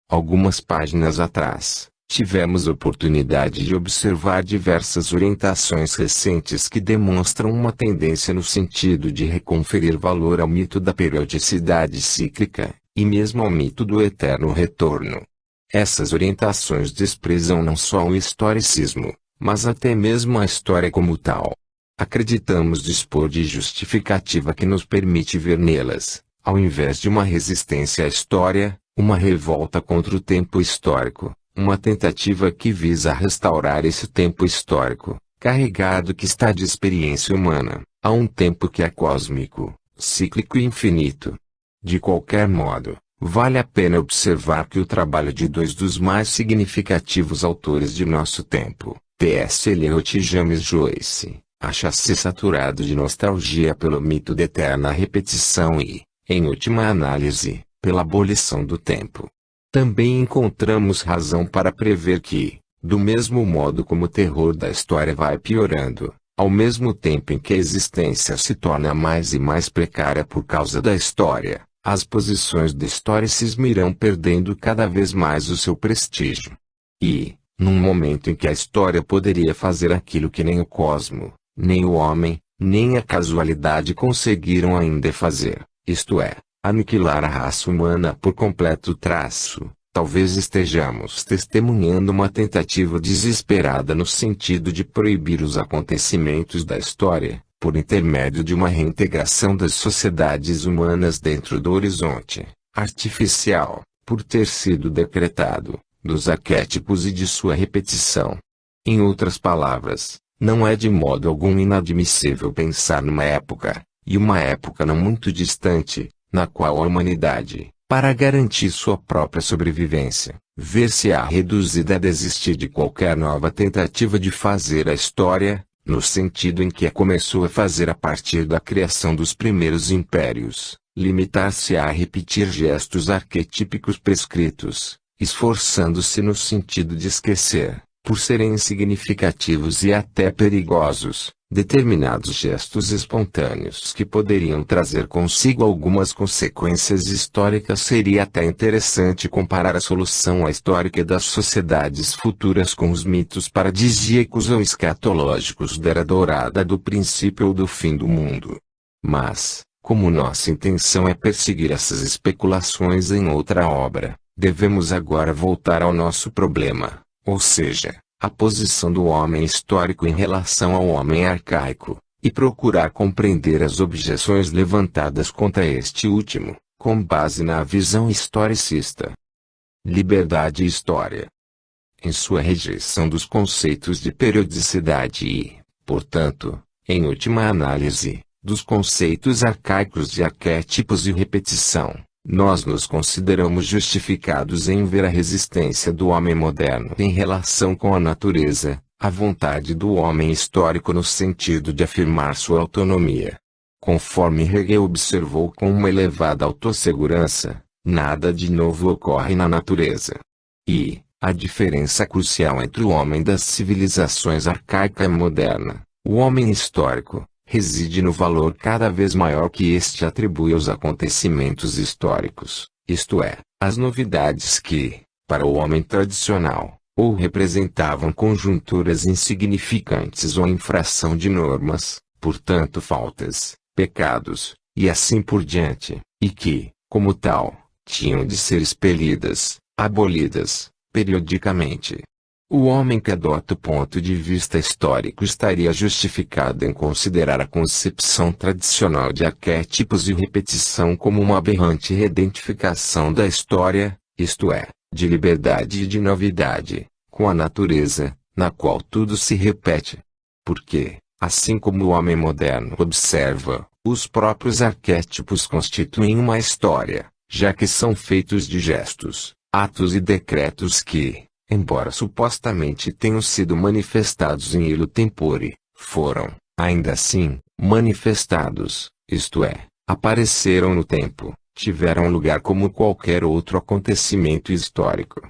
Algumas páginas atrás, tivemos oportunidade de observar diversas orientações recentes que demonstram uma tendência no sentido de reconferir valor ao mito da periodicidade cíclica, e mesmo ao mito do eterno retorno. Essas orientações desprezam não só o historicismo, mas até mesmo a história como tal. Acreditamos dispor de justificativa que nos permite ver nelas, ao invés de uma resistência à história, uma revolta contra o tempo histórico, uma tentativa que visa restaurar esse tempo histórico, carregado que está de experiência humana, a um tempo que é cósmico, cíclico e infinito. De qualquer modo, vale a pena observar que o trabalho de dois dos mais significativos autores de nosso tempo, T.S. Eliot e James Joyce, acha-se saturado de nostalgia pelo mito da eterna repetição e, em última análise, pela abolição do tempo. Também encontramos razão para prever que, do mesmo modo como o terror da história vai piorando, Ao mesmo tempo em que a existência se torna mais e mais precária por causa da história, as posições da história se irão perdendo cada vez mais o seu prestígio. E, num momento em que a história poderia fazer aquilo que nem o cosmo, nem o homem, nem a casualidade conseguiram ainda fazer, isto é, aniquilar a raça humana por completo traço, talvez estejamos testemunhando uma tentativa desesperada no sentido de proibir os acontecimentos da história, por intermédio de uma reintegração das sociedades humanas dentro do horizonte artificial, por ter sido decretado, dos arquétipos e de sua repetição. Em outras palavras, não é de modo algum inadmissível pensar numa época, e uma época não muito distante, na qual a humanidade, para garantir sua própria sobrevivência, ver-se-á reduzida a desistir de qualquer nova tentativa de fazer a história, no sentido em que a começou a fazer a partir da criação dos primeiros impérios, limitar-se-á a repetir gestos arquetípicos prescritos, esforçando-se no sentido de esquecer, por serem insignificativos e até perigosos, determinados gestos espontâneos que poderiam trazer consigo algumas consequências históricas. Seria até interessante comparar a solução histórica das sociedades futuras com os mitos paradisíacos ou escatológicos da Era Dourada do princípio ou do fim do mundo. Mas, como nossa intenção é perseguir essas especulações em outra obra, devemos agora voltar ao nosso problema, ou seja, a posição do homem histórico em relação ao homem arcaico, e procurar compreender as objeções levantadas contra este último, com base na visão historicista. Liberdade e história. Em sua rejeição dos conceitos de periodicidade e, portanto, em última análise, dos conceitos arcaicos de arquétipos e repetição, nós nos consideramos justificados em ver a resistência do homem moderno em relação com a natureza, a vontade do homem histórico no sentido de afirmar sua autonomia. Conforme Hegel observou com uma elevada autossegurança, nada de novo ocorre na natureza. E, a diferença crucial entre o homem das civilizações arcaica e moderna, o homem histórico, reside no valor cada vez maior que este atribui aos acontecimentos históricos, isto é, às novidades que, para o homem tradicional, ou representavam conjunturas insignificantes ou infração de normas, portanto faltas, pecados, e assim por diante, e que, como tal, tinham de ser expelidas, abolidas, periodicamente. O homem que adota o ponto de vista histórico estaria justificado em considerar a concepção tradicional de arquétipos e repetição como uma aberrante reidentificação da história, isto é, de liberdade e de novidade, com a natureza, na qual tudo se repete. Porque, assim como o homem moderno observa, os próprios arquétipos constituem uma história, já que são feitos de gestos, atos e decretos que, embora supostamente tenham sido manifestados em illo tempore, foram, ainda assim, manifestados, isto é, apareceram no tempo, tiveram lugar como qualquer outro acontecimento histórico.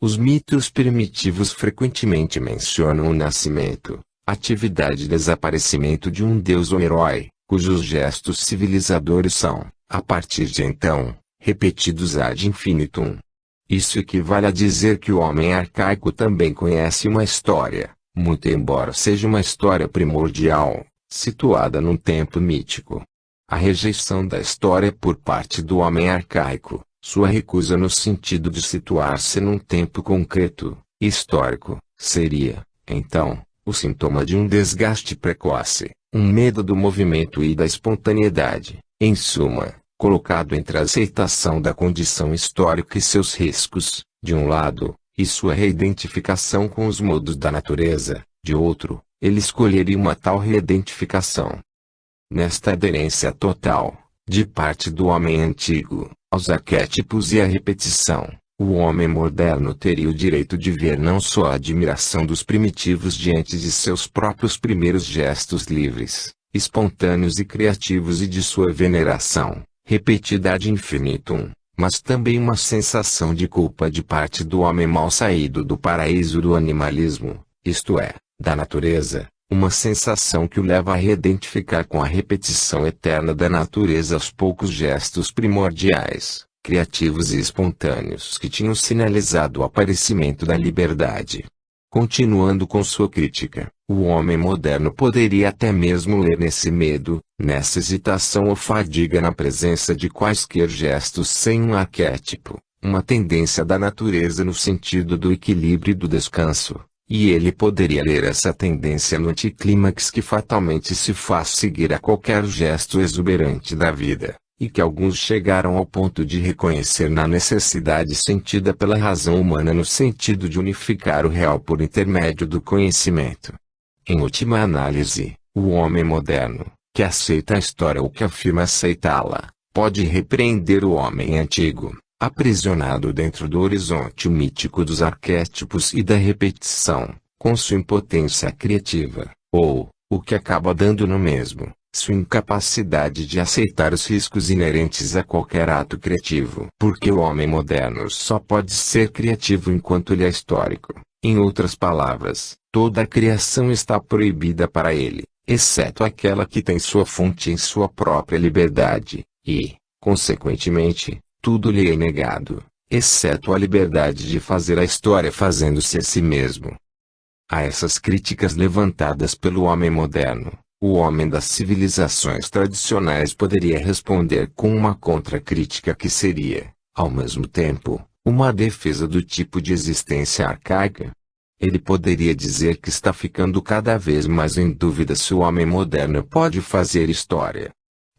Os mitos primitivos frequentemente mencionam o nascimento, atividade e desaparecimento de um deus ou herói, cujos gestos civilizadores são, a partir de então, repetidos ad infinitum. Isso equivale a dizer que o homem arcaico também conhece uma história, muito embora seja uma história primordial, situada num tempo mítico. A rejeição da história por parte do homem arcaico, sua recusa no sentido de situar-se num tempo concreto, histórico, seria, então, o sintoma de um desgaste precoce, um medo do movimento e da espontaneidade, em suma, colocado entre a aceitação da condição histórica e seus riscos, de um lado, e sua reidentificação com os modos da natureza, de outro, ele escolheria uma tal reidentificação. Nesta aderência total, de parte do homem antigo, aos arquétipos e à repetição, o homem moderno teria o direito de ver não só a admiração dos primitivos diante de seus próprios primeiros gestos livres, espontâneos e criativos e de sua veneração, repetida ad infinitum, mas também uma sensação de culpa de parte do homem mal saído do paraíso do animalismo, isto é, da natureza, Uma sensação que o leva a reidentificar com a repetição eterna da natureza os poucos gestos primordiais, criativos e espontâneos que tinham sinalizado o aparecimento da liberdade. Continuando com sua crítica, o homem moderno poderia até mesmo ler nesse medo, nessa hesitação ou fadiga na presença de quaisquer gestos sem um arquétipo, uma tendência da natureza no sentido do equilíbrio e do descanso, e ele poderia ler essa tendência no anticlímax que fatalmente se faz seguir a qualquer gesto exuberante da vida, e que alguns chegaram ao ponto de reconhecer na necessidade sentida pela razão humana no sentido de unificar o real por intermédio do conhecimento. Em última análise, o homem moderno, que aceita a história ou que afirma aceitá-la, pode repreender o homem antigo, aprisionado dentro do horizonte mítico dos arquétipos e da repetição, com sua impotência criativa, ou, o que acaba dando no mesmo, sua incapacidade de aceitar os riscos inerentes a qualquer ato criativo. Porque o homem moderno só pode ser criativo enquanto ele é histórico. Em outras palavras, toda a criação está proibida para ele, exceto aquela que tem sua fonte em sua própria liberdade, e, consequentemente, tudo lhe é negado, exceto a liberdade de fazer a história fazendo-se a si mesmo. A essas críticas levantadas pelo homem moderno, o homem das civilizações tradicionais poderia responder com uma contracrítica que seria, ao mesmo tempo, uma defesa do tipo de existência arcaica. Ele poderia dizer que está ficando cada vez mais em dúvida se o homem moderno pode fazer história.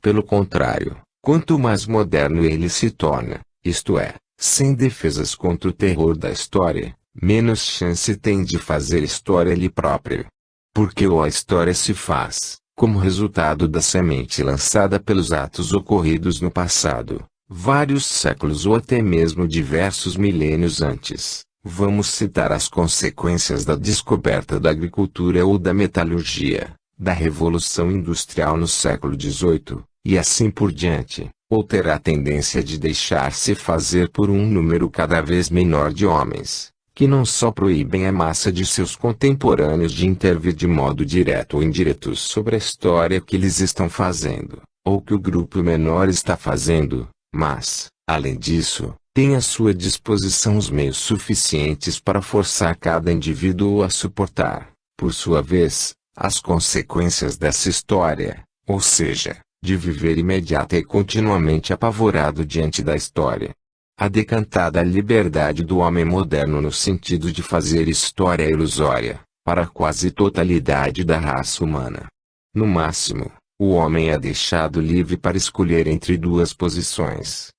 Pelo contrário, quanto mais moderno ele se torna, isto é, sem defesas contra o terror da história, menos chance tem de fazer história ele próprio. Porque ou a história se faz, como resultado da semente lançada pelos atos ocorridos no passado, vários séculos ou até mesmo diversos milênios antes. Vamos citar as consequências da descoberta da agricultura ou da metalurgia, da Revolução Industrial no século XVIII, e assim por diante, ou terá a tendência de deixar-se fazer por um número cada vez menor de homens, que não só proíbem a massa de seus contemporâneos de intervir de modo direto ou indireto sobre a história que eles estão fazendo, ou que o grupo menor está fazendo, mas, além disso, tem à sua disposição os meios suficientes para forçar cada indivíduo a suportar, por sua vez, as consequências dessa história, ou seja, de viver imediata e continuamente apavorado diante da história. A decantada liberdade do homem moderno no sentido de fazer história ilusória, para a quase totalidade da raça humana. No máximo, o homem é deixado livre para escolher entre duas posições.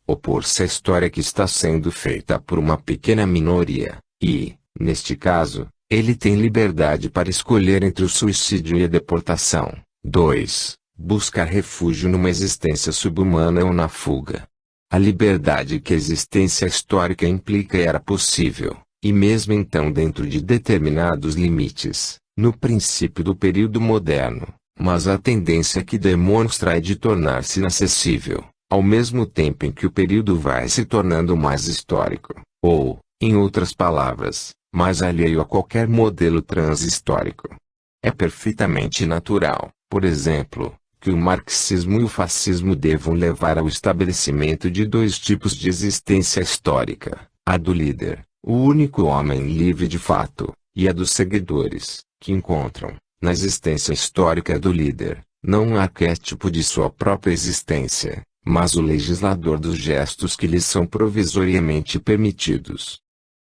Opor-se à história que está sendo feita por uma pequena minoria, e, neste caso, ele tem liberdade para escolher entre o suicídio e a deportação. 2. Buscar refúgio numa existência subhumana ou na fuga. A liberdade que a existência histórica implica era possível, e mesmo então dentro de determinados limites, no princípio do período moderno, mas a tendência que demonstra é de tornar-se inacessível, ao mesmo tempo em que o período vai se tornando mais histórico, ou, em outras palavras, mais alheio a qualquer modelo transhistórico. É perfeitamente natural, por exemplo, que o marxismo e o fascismo devam levar ao estabelecimento de dois tipos de existência histórica, a do líder, o único homem livre de fato, e a dos seguidores, que encontram, na existência histórica do líder, não um arquétipo de sua própria existência, mas o legislador dos gestos que lhes são provisoriamente permitidos.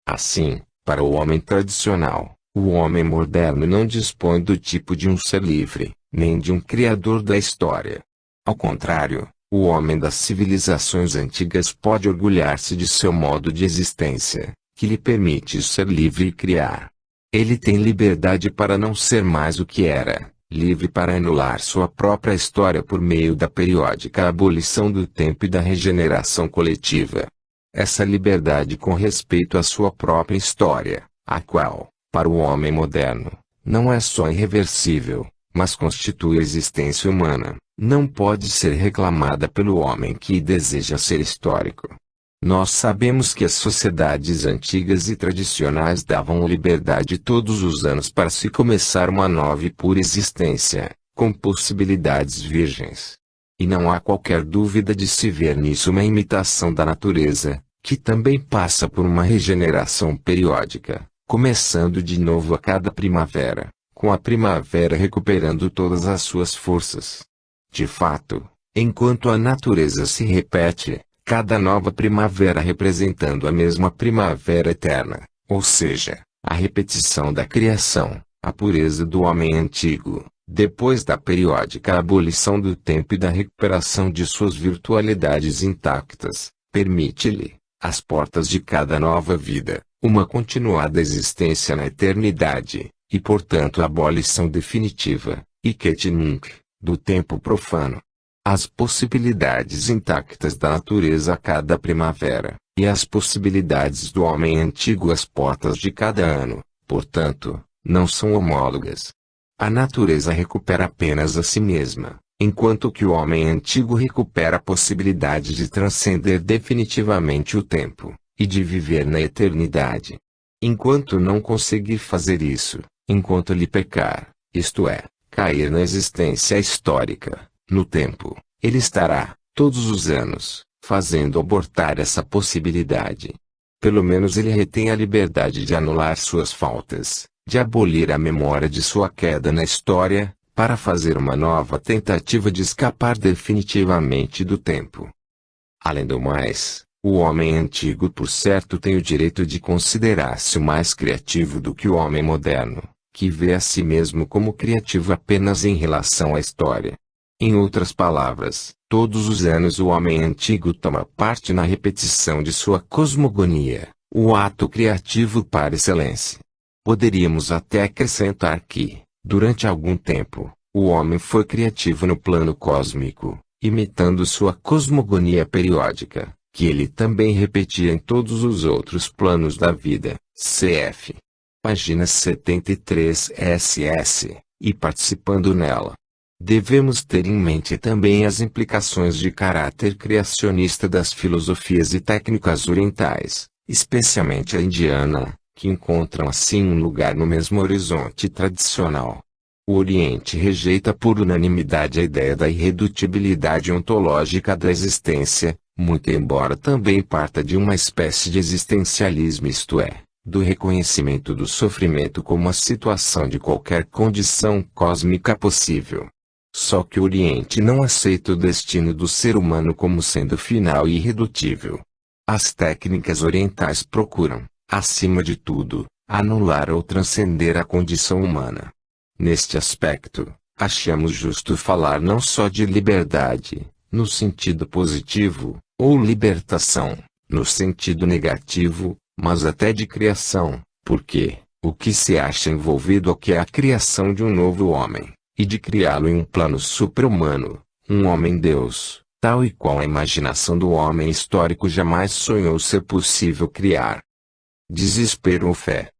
Assim, para o homem tradicional, o homem moderno não dispõe do tipo de um ser livre, nem de um criador da história. Ao contrário, o homem das civilizações antigas pode orgulhar-se de seu modo de existência, que lhe permite ser livre e criar. Ele tem liberdade para não ser mais o que era, livre para anular sua própria história por meio da periódica abolição do tempo e da regeneração coletiva. Essa liberdade com respeito à sua própria história, a qual, para o homem moderno, não é só irreversível, mas constitui a existência humana, não pode ser reclamada pelo homem que deseja ser histórico. Nós sabemos que as sociedades antigas e tradicionais davam liberdade todos os anos para se começar uma nova e pura existência, com possibilidades virgens. E não há qualquer dúvida de se ver nisso uma imitação da natureza, que também passa por uma regeneração periódica, começando de novo a cada primavera, com a primavera recuperando todas as suas forças. De fato, enquanto a natureza se repete, cada nova primavera representando a mesma primavera eterna, ou seja, a repetição da criação, a pureza do homem antigo, depois da periódica abolição do tempo e da recuperação de suas virtualidades intactas, permite-lhe, às portas de cada nova vida, uma continuada existência na eternidade, e portanto a abolição definitiva, e Ket Nunc, do tempo profano. As possibilidades intactas da natureza a cada primavera, e as possibilidades do homem antigo às portas de cada ano, portanto, não são homólogas. A natureza recupera apenas a si mesma, enquanto que o homem antigo recupera a possibilidade de transcender definitivamente o tempo, e de viver na eternidade. Enquanto não conseguir fazer isso, enquanto lhe pecar, isto é, cair na existência histórica, no tempo, ele estará, todos os anos, fazendo abortar essa possibilidade. Pelo menos ele retém a liberdade de anular suas faltas, de abolir a memória de sua queda na história, para fazer uma nova tentativa de escapar definitivamente do tempo. Além do mais, o homem antigo por certo tem o direito de considerar-se mais criativo do que o homem moderno, que vê a si mesmo como criativo apenas em relação à história. Em outras palavras, todos os anos o homem antigo toma parte na repetição de sua cosmogonia, o ato criativo par excellence. Poderíamos até acrescentar que, durante algum tempo, o homem foi criativo no plano cósmico, imitando sua cosmogonia periódica, que ele também repetia em todos os outros planos da vida, cf. Página 73 SS, e participando nela. Devemos ter em mente também as implicações de caráter criacionista das filosofias e técnicas orientais, especialmente a indiana, que encontram assim um lugar no mesmo horizonte tradicional. O Oriente rejeita por unanimidade a ideia da irredutibilidade ontológica da existência, muito embora também parta de uma espécie de existencialismo, isto é, do reconhecimento do sofrimento como a situação de qualquer condição cósmica possível. Só que o Oriente não aceita o destino do ser humano como sendo final e irredutível. As técnicas orientais procuram, acima de tudo, anular ou transcender a condição humana. Neste aspecto, achamos justo falar não só de liberdade, no sentido positivo, ou libertação, no sentido negativo, mas até de criação, porque o que se acha envolvido aqui é a criação de um novo homem, e de criá-lo em um plano super-humano, um homem-deus, tal e qual a imaginação do homem histórico jamais sonhou ser possível criar. Desespero ou fé.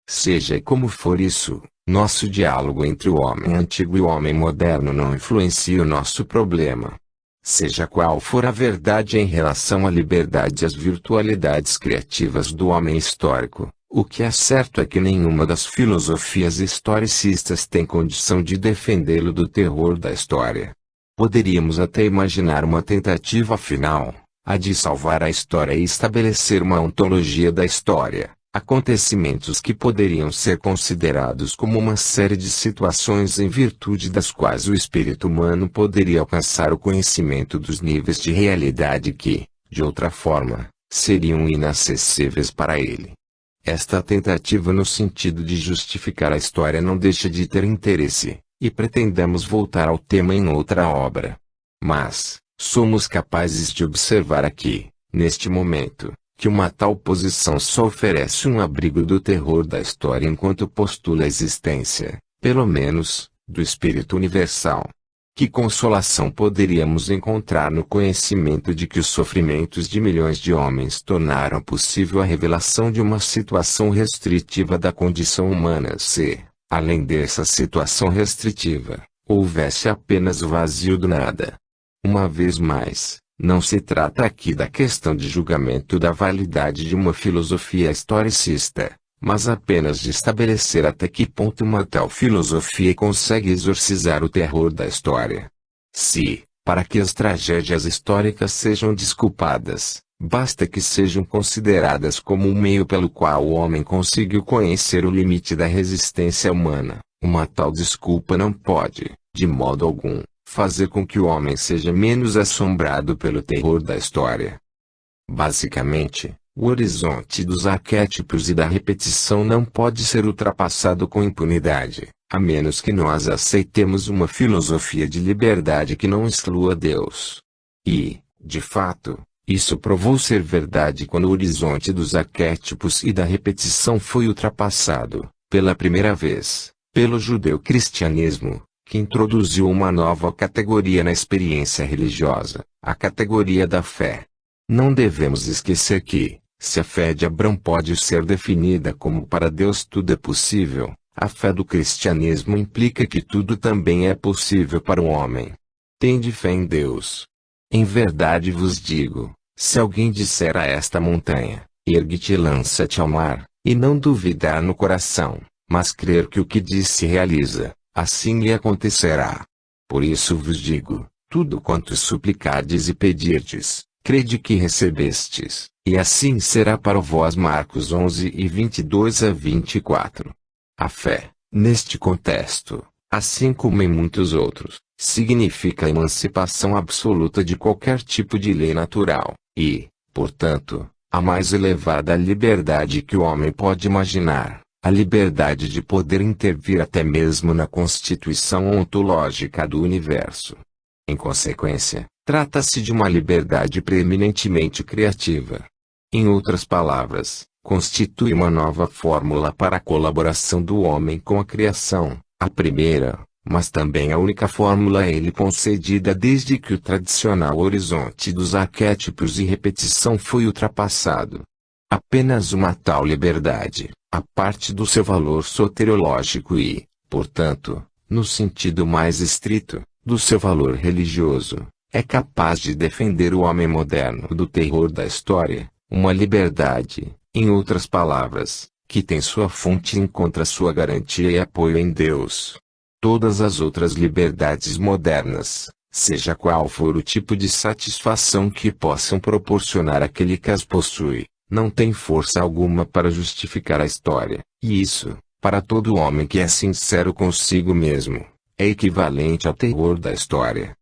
Seja como for isso, nosso diálogo entre o homem antigo e o homem moderno não influencia o nosso problema. Seja qual for a verdade em relação à liberdade e às virtualidades criativas do homem histórico, o que é certo é que nenhuma das filosofias historicistas tem condição de defendê-lo do terror da história. Poderíamos até imaginar uma tentativa final, a de salvar a história e estabelecer uma ontologia da história, acontecimentos que poderiam ser considerados como uma série de situações em virtude das quais o espírito humano poderia alcançar o conhecimento dos níveis de realidade que, de outra forma, seriam inacessíveis para ele. Esta tentativa no sentido de justificar a história não deixa de ter interesse, e pretendemos voltar ao tema em outra obra. Mas, somos capazes de observar aqui, neste momento, que uma tal posição só oferece um abrigo do terror da história enquanto postula a existência, pelo menos, do espírito universal. Que consolação poderíamos encontrar no conhecimento de que os sofrimentos de milhões de homens tornaram possível a revelação de uma situação restritiva da condição humana se, além dessa situação restritiva, houvesse apenas o vazio do nada. Uma vez mais, Não se trata aqui da questão de julgamento da validade de uma filosofia historicista, mas apenas de estabelecer até que ponto uma tal filosofia consegue exorcizar o terror da história. Se, para que as tragédias históricas sejam desculpadas, basta que sejam consideradas como um meio pelo qual o homem conseguiu conhecer o limite da resistência humana, uma tal desculpa não pode, de modo algum, fazer com que o homem seja menos assombrado pelo terror da história. Basicamente, o horizonte dos arquétipos e da repetição não pode ser ultrapassado com impunidade, a menos que nós aceitemos uma filosofia de liberdade que não exclua Deus. E, de fato, isso provou ser verdade quando o horizonte dos arquétipos e da repetição foi ultrapassado, pela primeira vez, pelo judeu-cristianismo, que introduziu uma nova categoria na experiência religiosa, a categoria da fé. Não devemos esquecer que, se a fé de Abraão pode ser definida como para Deus tudo é possível, a fé do cristianismo implica que tudo também é possível para o homem. Tende fé em Deus. Em verdade vos digo, se alguém disser a esta montanha, ergue-te e lança-te ao mar, e não duvidar no coração, mas crer que o que diz se realiza, assim lhe acontecerá. Por isso vos digo, tudo quanto suplicardes e pedirdes, crede que recebestes, e assim será para vós. Marcos 11:22-24. A fé, neste contexto, assim como em muitos outros, significa a emancipação absoluta de qualquer tipo de lei natural, e, portanto, a mais elevada liberdade que o homem pode imaginar, a liberdade de poder intervir até mesmo na constituição ontológica do universo. Em consequência, trata-se de uma liberdade preeminentemente criativa. Em outras palavras, constitui uma nova fórmula para a colaboração do homem com a criação, a primeira, mas também a única fórmula a ele concedida desde que o tradicional horizonte dos arquétipos e repetição foi ultrapassado. Apenas uma tal liberdade, a parte do seu valor soteriológico e, portanto, no sentido mais estrito, do seu valor religioso, é capaz de defender o homem moderno do terror da história, uma liberdade, em outras palavras, que tem sua fonte e encontra sua garantia e apoio em Deus. Todas as outras liberdades modernas, seja qual for o tipo de satisfação que possam proporcionar aquele que as possui, não têm força alguma para justificar a história, e isso, para todo homem que é sincero consigo mesmo, é equivalente ao terror da história.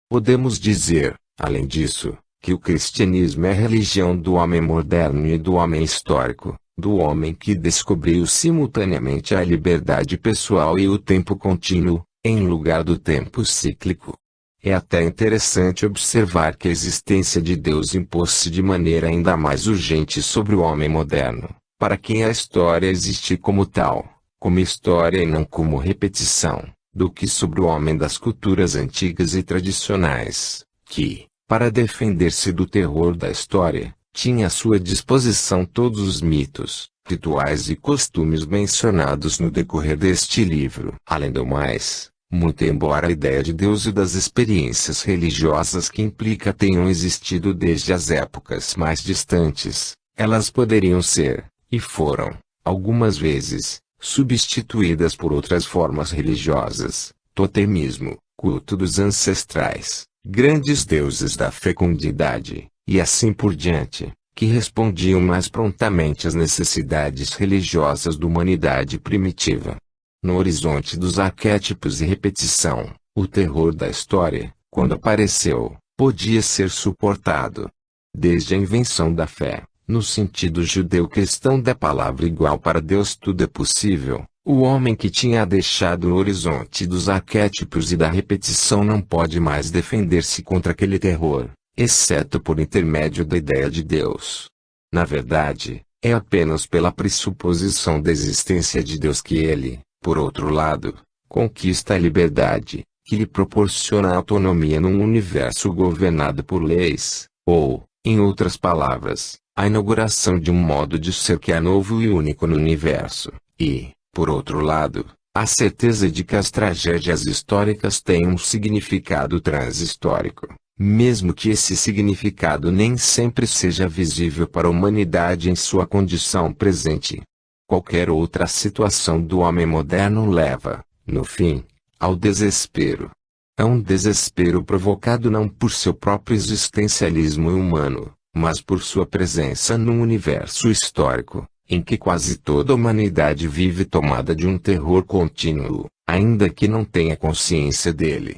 Podemos dizer, além disso, que o cristianismo é a religião do homem moderno e do homem histórico, do homem que descobriu simultaneamente a liberdade pessoal e o tempo contínuo, em lugar do tempo cíclico. É até interessante observar que a existência de Deus impôs-se de maneira ainda mais urgente sobre o homem moderno, para quem a história existe como tal, como história e não como repetição, do que sobre o homem das culturas antigas e tradicionais, que, para defender-se do terror da história, tinha à sua disposição todos os mitos, rituais e costumes mencionados no decorrer deste livro. Além do mais, muito embora a ideia de Deus e das experiências religiosas que implica tenham existido desde as épocas mais distantes, elas poderiam ser, e foram, algumas vezes, substituídas por outras formas religiosas, totemismo, culto dos ancestrais, grandes deuses da fecundidade, e assim por diante, que respondiam mais prontamente às necessidades religiosas da humanidade primitiva. No horizonte dos arquétipos e repetição, o terror da história, quando apareceu, podia ser suportado. Desde a invenção da fé, no sentido judeu-cristão da palavra igual para Deus tudo é possível, o homem que tinha deixado o horizonte dos arquétipos e da repetição não pode mais defender-se contra aquele terror, exceto por intermédio da ideia de Deus. Na verdade, é apenas pela pressuposição da existência de Deus que ele, por outro lado, conquista a liberdade, que lhe proporciona autonomia num universo governado por leis, ou, em outras palavras, a inauguração de um modo de ser que é novo e único no universo, e, por outro lado, a certeza de que as tragédias históricas têm um significado transhistórico, mesmo que esse significado nem sempre seja visível para a humanidade em sua condição presente. Qualquer outra situação do homem moderno leva, no fim, ao desespero. É um desespero provocado não por seu próprio existencialismo humano, mas por sua presença num universo histórico, em que quase toda a humanidade vive tomada de um terror contínuo, ainda que não tenha consciência dele.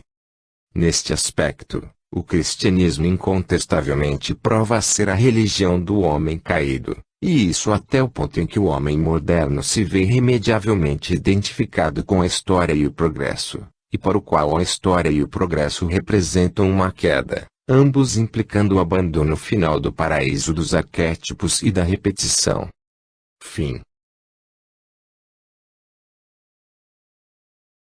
Neste aspecto, o cristianismo incontestavelmente prova ser a religião do homem caído, e isso até o ponto em que o homem moderno se vê irremediavelmente identificado com a história e o progresso, e para o qual a história e o progresso representam uma queda, ambos implicando o abandono final do paraíso dos arquétipos e da repetição. Fim.